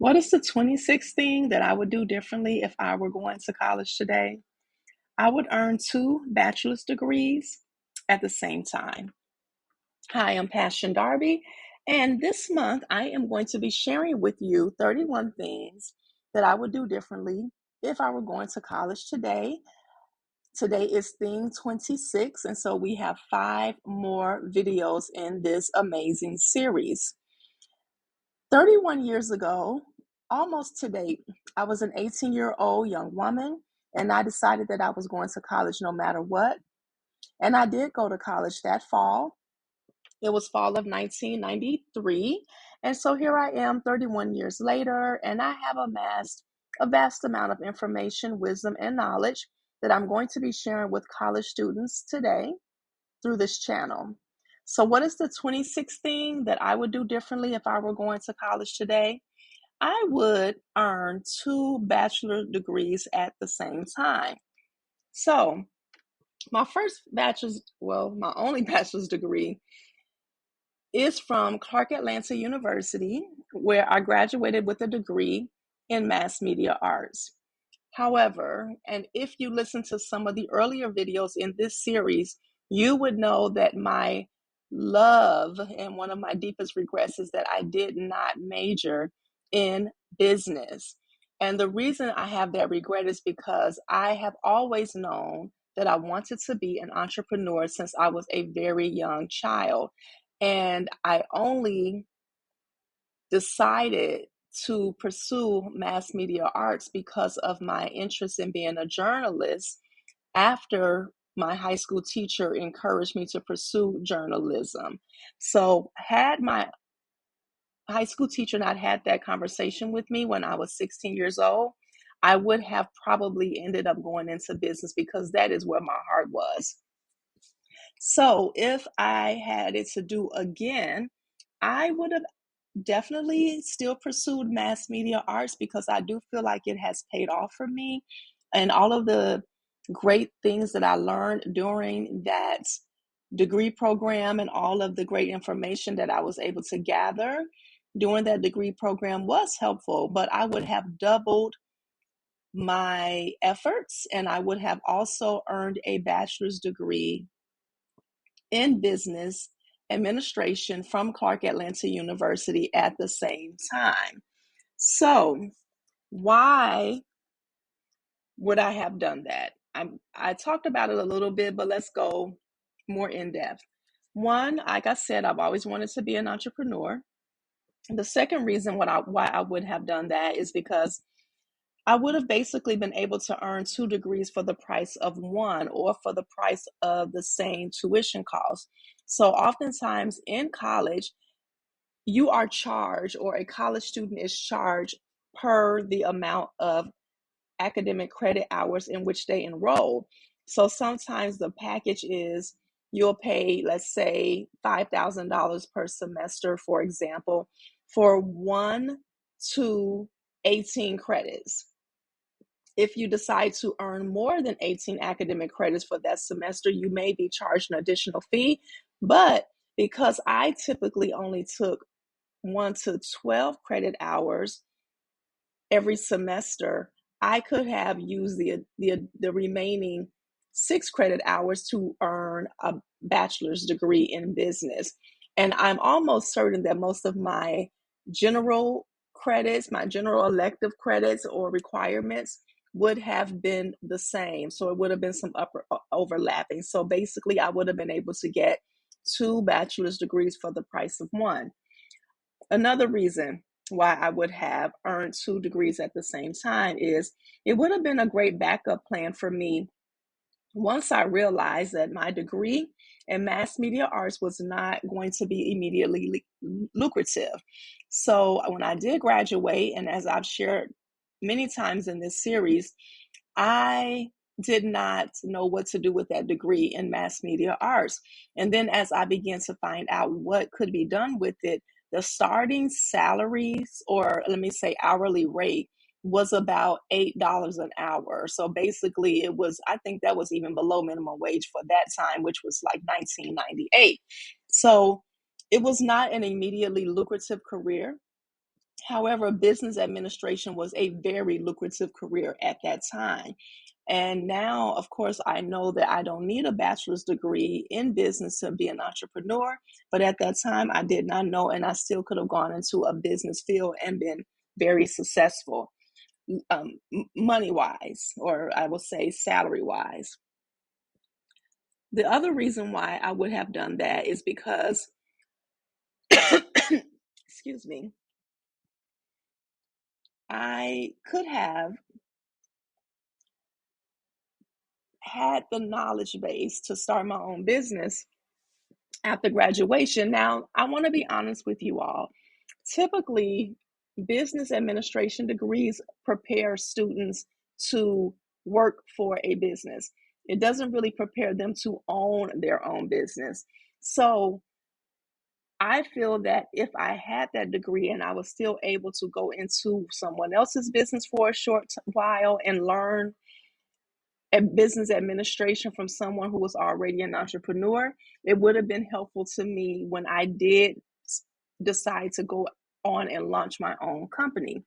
What is the 26th thing that I would do differently if I were going to college today? I would earn two bachelor's degrees at the same time. Hi, I'm Passion Darby, and this month I am going to be sharing with you 31 things that I would do differently if I were going to college today. Today is theme 26, and so we have 5 more videos in this amazing series. 31 years ago, almost to date, I was an 18-year-old young woman, and I decided that I was going to college no matter what. And I did go to college that fall. It was fall of 1993. And so here I am 31 years later, and I have amassed a vast amount of information, wisdom, and knowledge that I'm going to be sharing with college students today through this channel. So, what is the 26th thing that I would do differently if I were going to college today? I would earn two bachelor degrees at the same time. So, my only bachelor's degree is from Clark Atlanta University, where I graduated with a degree in mass media arts. However, and if you listen to some of the earlier videos in this series, you would know that my love and one of my deepest regrets is that I did not major in business. And the reason I have that regret is because I have always known that I wanted to be an entrepreneur since I was a very young child. And I only decided to pursue mass media arts because of my interest in being a journalist after my high school teacher encouraged me to pursue journalism. So, had my high school teacher not had that conversation with me when I was 16 years old, I would have probably ended up going into business because that is where my heart was. So, if I had it to do again, I would have definitely still pursued mass media arts because I do feel like it has paid off for me. And all of the great things that I learned during that degree program and all of the great information that I was able to gather during that degree program was helpful, but I would have doubled my efforts and I would have also earned a bachelor's degree in business administration from Clark Atlanta University at the same time. So, why would I have done that? I talked about it a little bit, but let's go more in depth. One, like I said, I've always wanted to be an entrepreneur. The second reason why I would have done that is because I would have basically been able to earn 2 degrees for the price of one or for the price of the same tuition cost. So, oftentimes in college, you are charged, or a college student is charged per the amount of academic credit hours in which they enroll. So sometimes the package is you'll pay, let's say, $5,000 per semester, for example, for 1 to 18 credits. If you decide to earn more than 18 academic credits for that semester, you may be charged an additional fee. But because I typically only took 1 to 12 credit hours every semester, I could have used the remaining 6 credit hours to earn a bachelor's degree in business. And I'm almost certain that most of my general credits, my general elective credits or requirements would have been the same. So it would have been some overlapping. So basically, I would have been able to get 2 bachelor's degrees for the price of one. Another reason why I would have earned 2 degrees at the same time is it would have been a great backup plan for me once I realized that my degree in mass media arts was not going to be immediately lucrative. So when I did graduate, and as I've shared many times in this series, I did not know what to do with that degree in mass media arts. And then as I began to find out what could be done with it, the starting salaries, or let me say hourly rate, was about $8 an hour. So basically, it was, I think that was even below minimum wage for that time, which was like 1998. So it was not an immediately lucrative career. However, business administration was a very lucrative career at that time. And now, of course, I know that I don't need a bachelor's degree in business to be an entrepreneur. But at that time, I did not know, and I still could have gone into a business field and been very successful, money wise, or I will say salary wise. The other reason why I would have done that is because, excuse me, I could have had the knowledge base to start my own business after graduation. Now, I want to be honest with you all. Typically, business administration degrees prepare students to work for a business. It doesn't really prepare them to own their own business. So, I feel that if I had that degree and I was still able to go into someone else's business for a short while and learn a business administration from someone who was already an entrepreneur, it would have been helpful to me when I did decide to go on and launch my own company.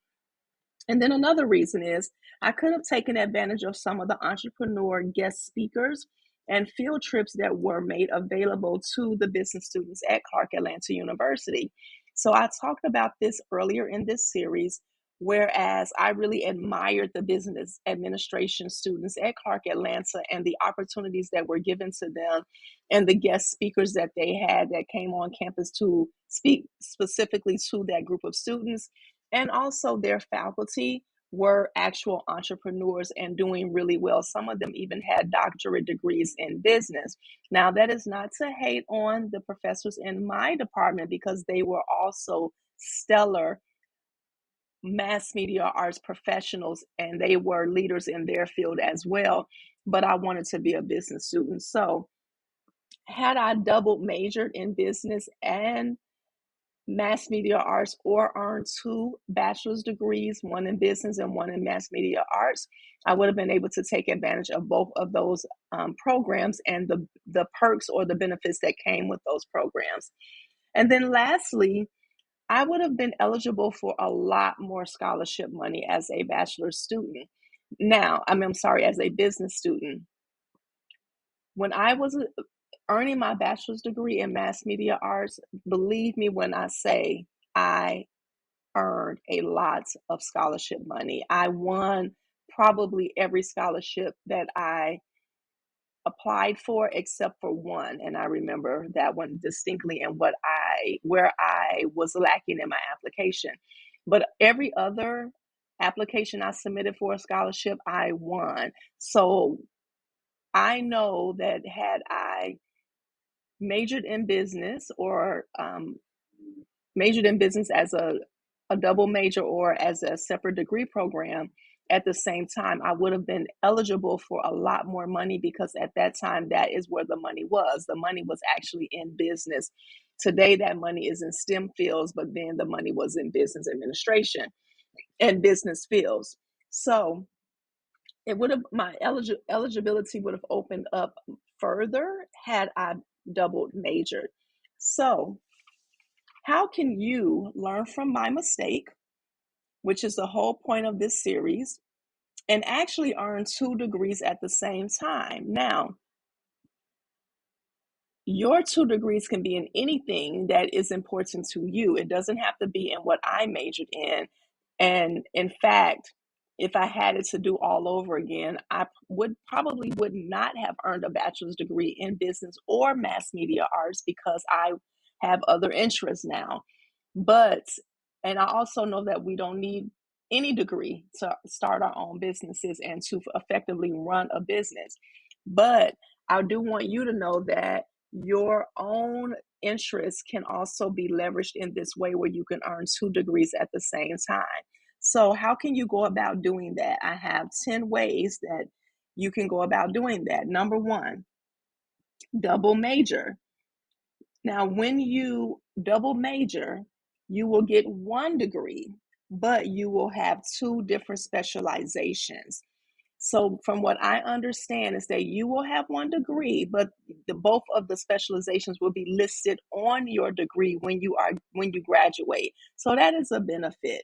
And then another reason is I could have taken advantage of some of the entrepreneur guest speakers and field trips that were made available to the business students at Clark Atlanta University. So I talked about this earlier in this series, whereas I really admired the business administration students at Clark Atlanta and the opportunities that were given to them and the guest speakers that they had that came on campus to speak specifically to that group of students, and also their faculty were actual entrepreneurs and doing really well. Some of them even had doctorate degrees in business. Now, that is not to hate on the professors in my department because they were also stellar mass media arts professionals and they were leaders in their field as well. But I wanted to be a business student. So, had I double majored in business and mass media arts or earned two bachelor's degrees, one in business and one in mass media arts, I would have been able to take advantage of both of those programs and the perks or the benefits that came with those programs. And then lastly, I would have been eligible for a lot more scholarship money as a bachelor's student. Now, I'm sorry, as a business student. When I was earning my bachelor's degree in mass media arts, believe me when I say I earned a lot of scholarship money. I won probably every scholarship that I applied for except for one, and I remember that one distinctly and where I was lacking in my application. But every other application I submitted for a scholarship, I won. So I know that had I majored in business or majored in business as a double major or as a separate degree program at the same time, I would have been eligible for a lot more money because at that time, that is where the money was. The money was actually in business. Today, that money is in STEM fields, but then the money was in business administration and business fields. So it would have my eligibility would have opened up further had I doubled majored. So how can you learn from my mistake, which is the whole point of this series, and actually earn two degrees at the same time? Now, your two degrees can be in anything that is important to you. It doesn't have to be in what I majored in. And in fact, if I had it to do all over again, I would not have earned a bachelor's degree in business or mass media arts because I have other interests now. But, and I also know that we don't need any degree to start our own businesses and to effectively run a business. But I do want you to know that your own interests can also be leveraged in this way where you can earn two degrees at the same time. So, how can you go about doing that? I have 10 ways that you can go about doing that. Number one, double major. Now, when you double major, you will get one degree, but you will have two different specializations. So, from what I understand, is that you will have one degree, but both of the specializations will be listed on your degree when you graduate. So that is a benefit.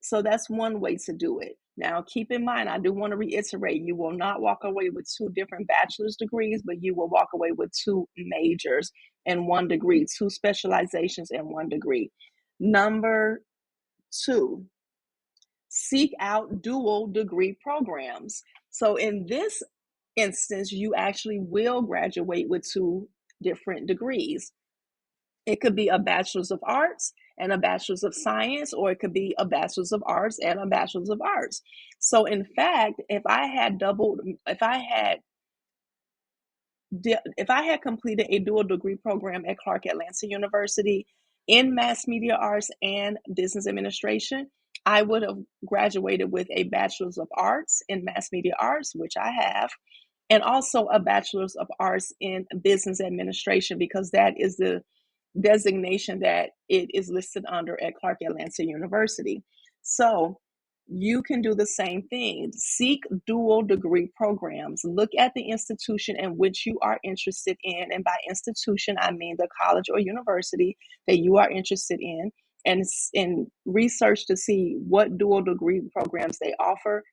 So that's one way to do it. Now, keep in mind, I do want to reiterate, you will not walk away with two different bachelor's degrees, but you will walk away with two majors and one degree, two specializations and one degree. Number two, seek out dual degree programs. So in this instance, you actually will graduate with two different degrees. It could be a bachelor's of arts and a bachelor's of science, or it could be a bachelor's of arts and a bachelor's of arts. So in fact, if I had completed a dual degree program at Clark Atlanta University in mass media arts and business administration, I would have graduated with a bachelor's of arts in mass media arts, which I have, and also a bachelor's of arts in business administration, because that is the designation that it is listed under at Clark Atlanta University. So you can do the same thing. Seek dual degree programs. Look at the institution in which you are interested in. And by institution, I mean the college or university that you are interested in, and research to see what dual degree programs they offer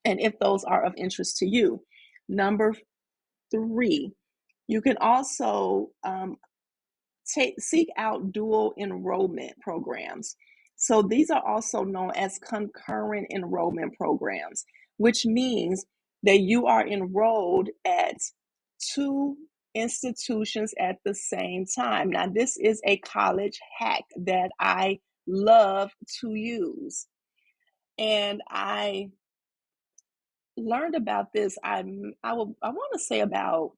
and if those are of interest to you. Number three, you can also seek out dual enrollment programs. So these are also known as concurrent enrollment programs, which means that you are enrolled at two institutions at the same time. Now, this is a college hack that I love to use. And I learned about this, I want to say about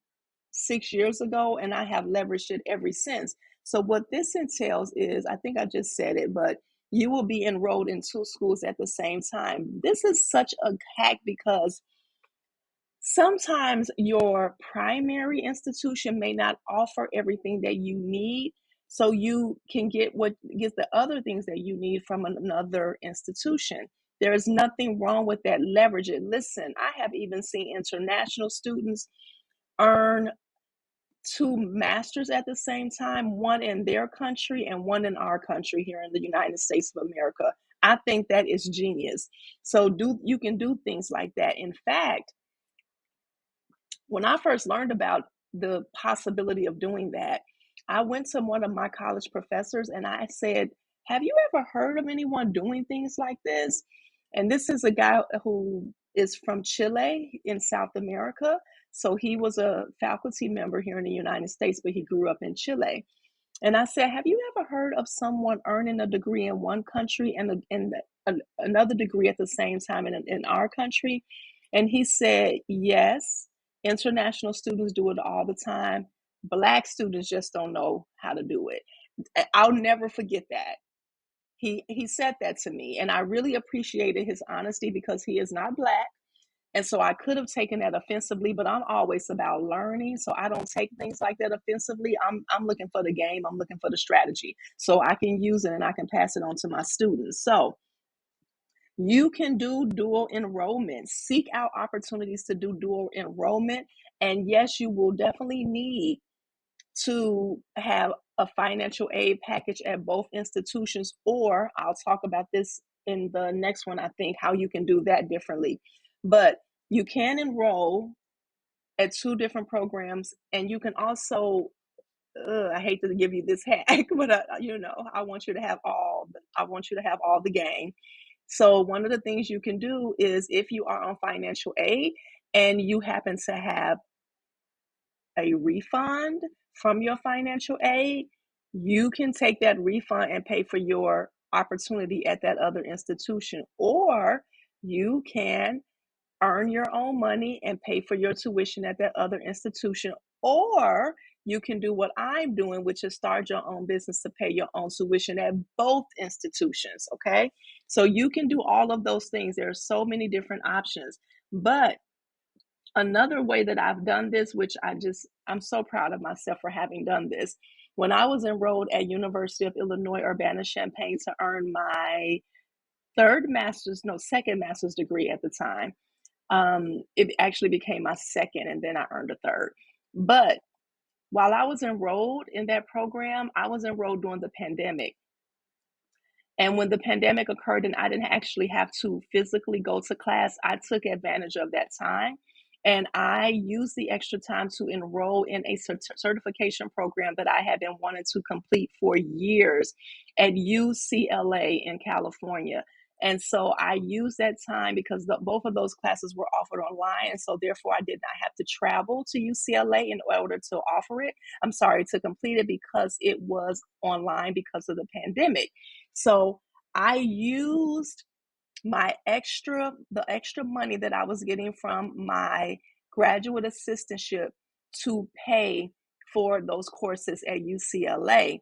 6 years ago, and I have leveraged it ever since. So what this entails is, I think I just said it, but you will be enrolled in two schools at the same time. This is such a hack because sometimes your primary institution may not offer everything that you need, so you can get the other things that you need from another institution. There is nothing wrong with that. Leverage it. Listen, I have even seen international students earn two masters at the same time, one in their country and one in our country here in the United States of America. I think that is genius. So you can do things like that. In fact, when I first learned about the possibility of doing that, I went to one of my college professors and I said, "Have you ever heard of anyone doing things like this?" And this is a guy who is from Chile in South America. So he was a faculty member here in the United States, but he grew up in Chile. And I said, "Have you ever heard of someone earning a degree in one country and another degree at the same time in our country?" And he said, "Yes, international students do it all the time. Black students just don't know how to do it." I'll never forget that. He said that to me, and I really appreciated his honesty because he is not Black. And so I could have taken that offensively, but I'm always about learning. So I don't take things like that offensively. I'm looking for the game. I'm looking for the strategy. So I can use it and I can pass it on to my students. So you can do dual enrollment. Seek out opportunities to do dual enrollment. And yes, you will definitely need to have a financial aid package at both institutions, or I'll talk about this in the next one, I think, how you can do that differently. But you can enroll at two different programs, and you can also, I hate to give you this hack, but I want you to have all the game. So one of the things you can do is, if you are on financial aid and you happen to have a refund from your financial aid, you can take that refund and pay for your opportunity at that other institution. Or you can earn your own money and pay for your tuition at that other institution. Or you can do what I'm doing, which is start your own business to pay your own tuition at both institutions. Okay. So you can do all of those things. There are so many different options. But another way that I've done this, which I'm so proud of myself for having done this. When I was enrolled at University of Illinois Urbana-Champaign to earn my second master's degree at the time, it actually became my second, and then I earned a third. But while I was enrolled in that program, I was enrolled during the pandemic. And when the pandemic occurred and I didn't actually have to physically go to class, I took advantage of that time. And I used the extra time to enroll in a certification program that I had been wanting to complete for years at UCLA in California. And so I used that time because both of those classes were offered online. And so therefore, I did not have to travel to UCLA in order to offer it. I'm sorry, to complete it because it was online because of the pandemic. So I used the extra money that I was getting from my graduate assistantship to pay for those courses at UCLA.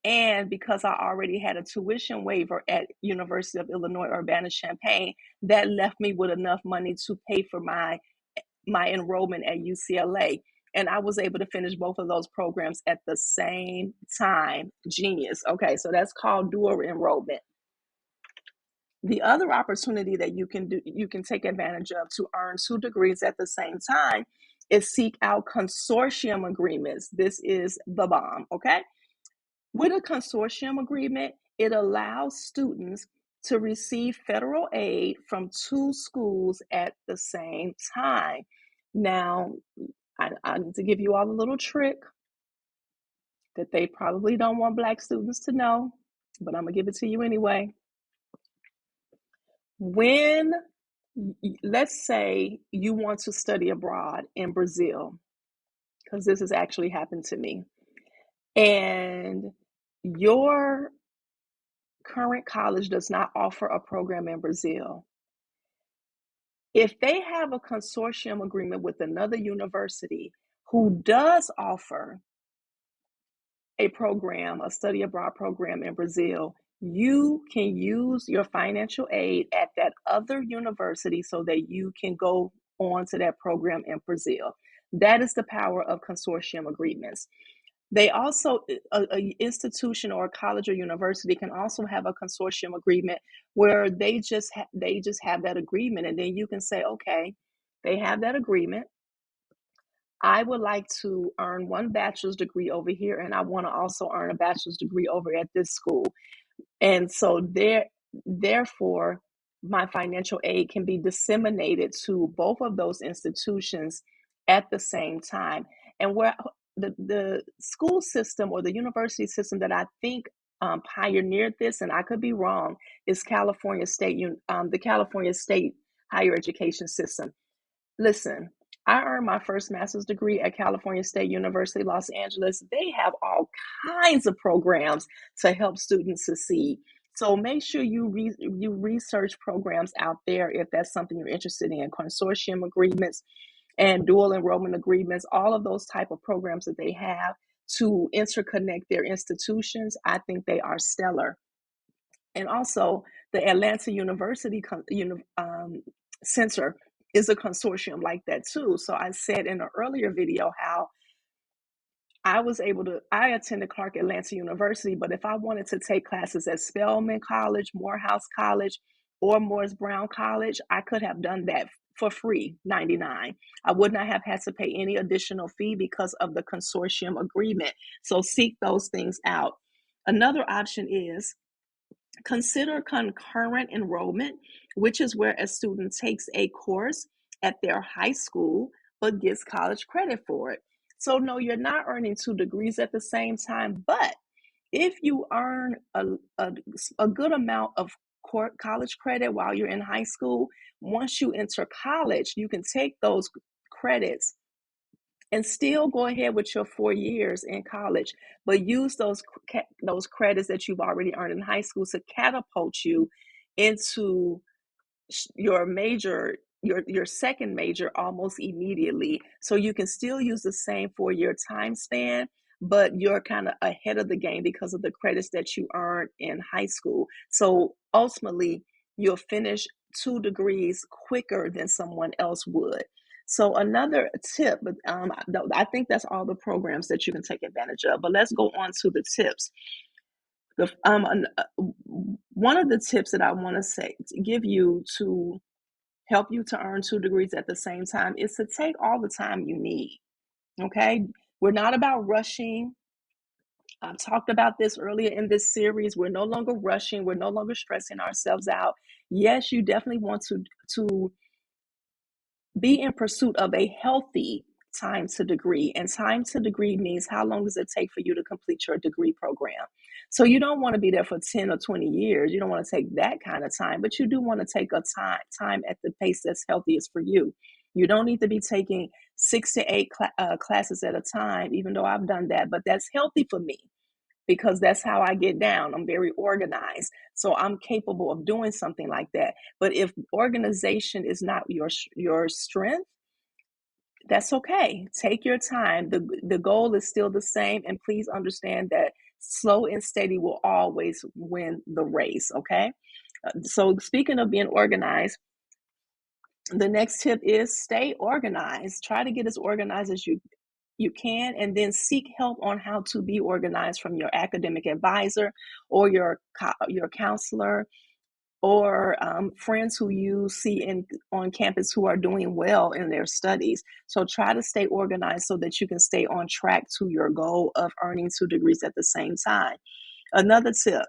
And because I already had a tuition waiver at University of Illinois Urbana-Champaign, that left me with enough money to pay for my enrollment at UCLA. And I was able to finish both of those programs at the same time. Genius. Okay, so that's called dual enrollment. The other opportunity that you can take advantage of to earn 2 degrees at the same time is seek out consortium agreements. This is the bomb, okay? With a consortium agreement, it allows students to receive federal aid from 2 schools at the same time. Now, I need to give you all a little trick that they probably don't want Black students to know, but I'm going to give it to you anyway. When, let's say you want to study abroad in Brazil, because this has actually happened to me, and your current college does not offer a program in Brazil. If they have a consortium agreement with another university who does offer a program, a study abroad program in Brazil, you can use your financial aid at that other university so that you can go on to that program in Brazil. That is the power of consortium agreements. They also, a institution or a college or university can also have a consortium agreement where they just have that agreement, and then you can say, okay, they have that agreement. I would like to earn one bachelor's degree over here, and I want to also earn a bachelor's degree over at this school. And so therefore, my financial aid can be disseminated to both of those institutions at the same time. And where the school system or the university system that I think pioneered this, and I could be wrong, is the California State higher education system. Listen, I earned my first master's degree at California State University, Los Angeles. They have all kinds of programs to help students succeed. So make sure you research programs out there if that's something you're interested in. Consortium agreements and dual enrollment agreements, all of those type of programs that they have to interconnect their institutions, I think they are stellar. And also, the Atlanta University Center is a consortium like that too. So I said in an earlier video how I attended Clark Atlanta University, but if I wanted to take classes at Spelman College, Morehouse College, or Morris Brown College, I could have done that for free, 99. I would not have had to pay any additional fee because of the consortium agreement. So seek those things out. Another option is consider concurrent enrollment, which is where a student takes a course at their high school but gets college credit for it. So, no, you're not earning 2 degrees at the same time, but if you earn a good amount of college credit while you're in high school, once you enter college, you can take those credits and still go ahead with your 4 years in college, but use those credits that you've already earned in high school to catapult you into your major, your second major almost immediately. So you can still use the same 4 year time span, but you're kind of ahead of the game because of the credits that you earned in high school. So ultimately, you'll finish 2 degrees quicker than someone else would. So another tip, but I think that's all the programs that you can take advantage of. But let's go on to the tips. One of the tips that I want to give you to help you to earn 2 degrees at the same time is to take all the time you need. Okay, we're not about rushing. I've talked about this earlier in this series. We're no longer rushing, we're no longer stressing ourselves out. Yes, you definitely want to be in pursuit of a healthy time to degree. And time to degree means how long does it take for you to complete your degree program? So you don't want to be there for 10 or 20 years. You don't want to take that kind of time, but you do want to take a time at the pace that's healthiest for you. You don't need to be taking 6 to 8 classes at a time, even though I've done that, but that's healthy for me because that's how I get down. I'm very organized. So I'm capable of doing something like that. But if organization is not your strength, that's okay. Take your time. The goal is still the same, and please understand that slow and steady will always win the race, okay? So speaking of being organized, the next tip is stay organized. Try to get as organized as you can, and then seek help on how to be organized from your academic advisor or your counselor or friends who you see on campus who are doing well in their studies. So try to stay organized so that you can stay on track to your goal of earning 2 degrees at the same time. Another tip: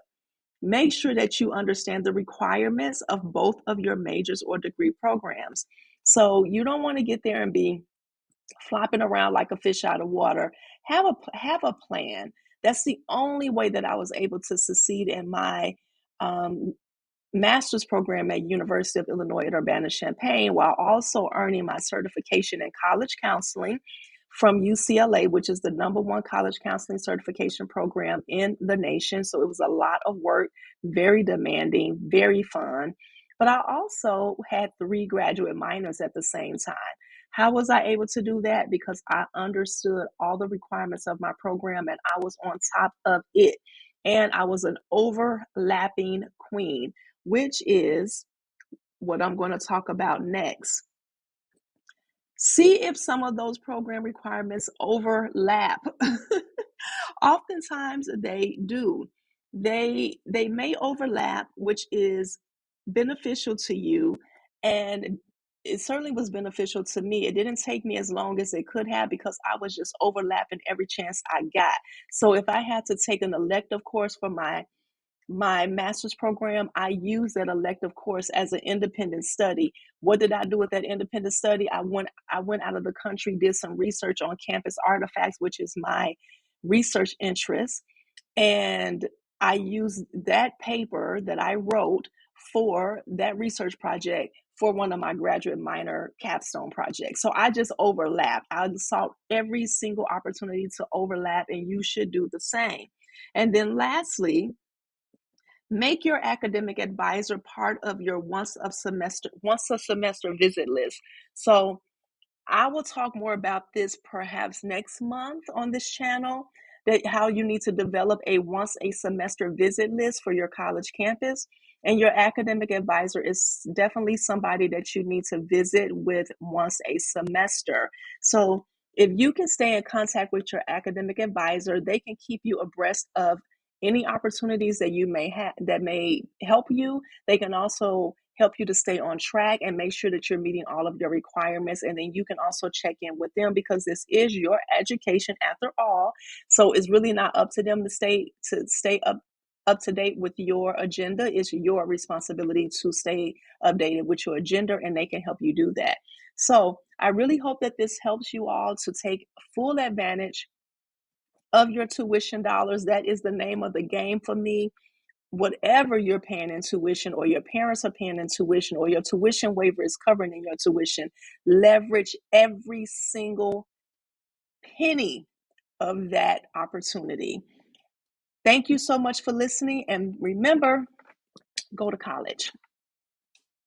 make sure that you understand the requirements of both of your majors or degree programs. So you don't want to get there and be flopping around like a fish out of water. Have a plan. That's the only way that I was able to succeed in my um, master's program at University of Illinois at Urbana-Champaign, while also earning my certification in college counseling from UCLA, which is the #1 college counseling certification program in the nation. So it was a lot of work, very demanding, very fun. But I also had 3 graduate minors at the same time. How was I able to do that? Because I understood all the requirements of my program and I was on top of it. And I was an overlapping queen, which is what I'm going to talk about next. See if some of those program requirements overlap. Oftentimes they do. They may overlap, which is beneficial to you, and it certainly was beneficial to me. It didn't take me as long as it could have because I was just overlapping every chance I got. So if I had to take an elective course for my master's program, I used that elective course as an independent study. What did I do with that independent study? I went out of the country, did some research on campus artifacts, which is my research interest, and I used that paper that I wrote for that research project for one of my graduate minor capstone projects. So I just overlapped. I sought every single opportunity to overlap, and you should do the same. And then lastly, make your academic advisor part of your once a semester visit list. So I will talk more about this perhaps next month on this channel, that how you need to develop a once a semester visit list for your college campus. And your academic advisor is definitely somebody that you need to visit with once a semester. So if you can stay in contact with your academic advisor, they can keep you abreast of any opportunities that you may have that may help you. They can also help you to stay on track and make sure that you're meeting all of your requirements. And then you can also check in with them because this is your education after all. So it's really not up to them to stay up to date with your agenda. It's your responsibility to stay updated with your agenda, and they can help you do that. So I really hope that this helps you all to take full advantage of your tuition dollars. That is the name of the game for me. Whatever you're paying in tuition, or your parents are paying in tuition, or your tuition waiver is covering in your tuition, leverage every single penny of that opportunity. Thank you so much for listening, and remember, go to college.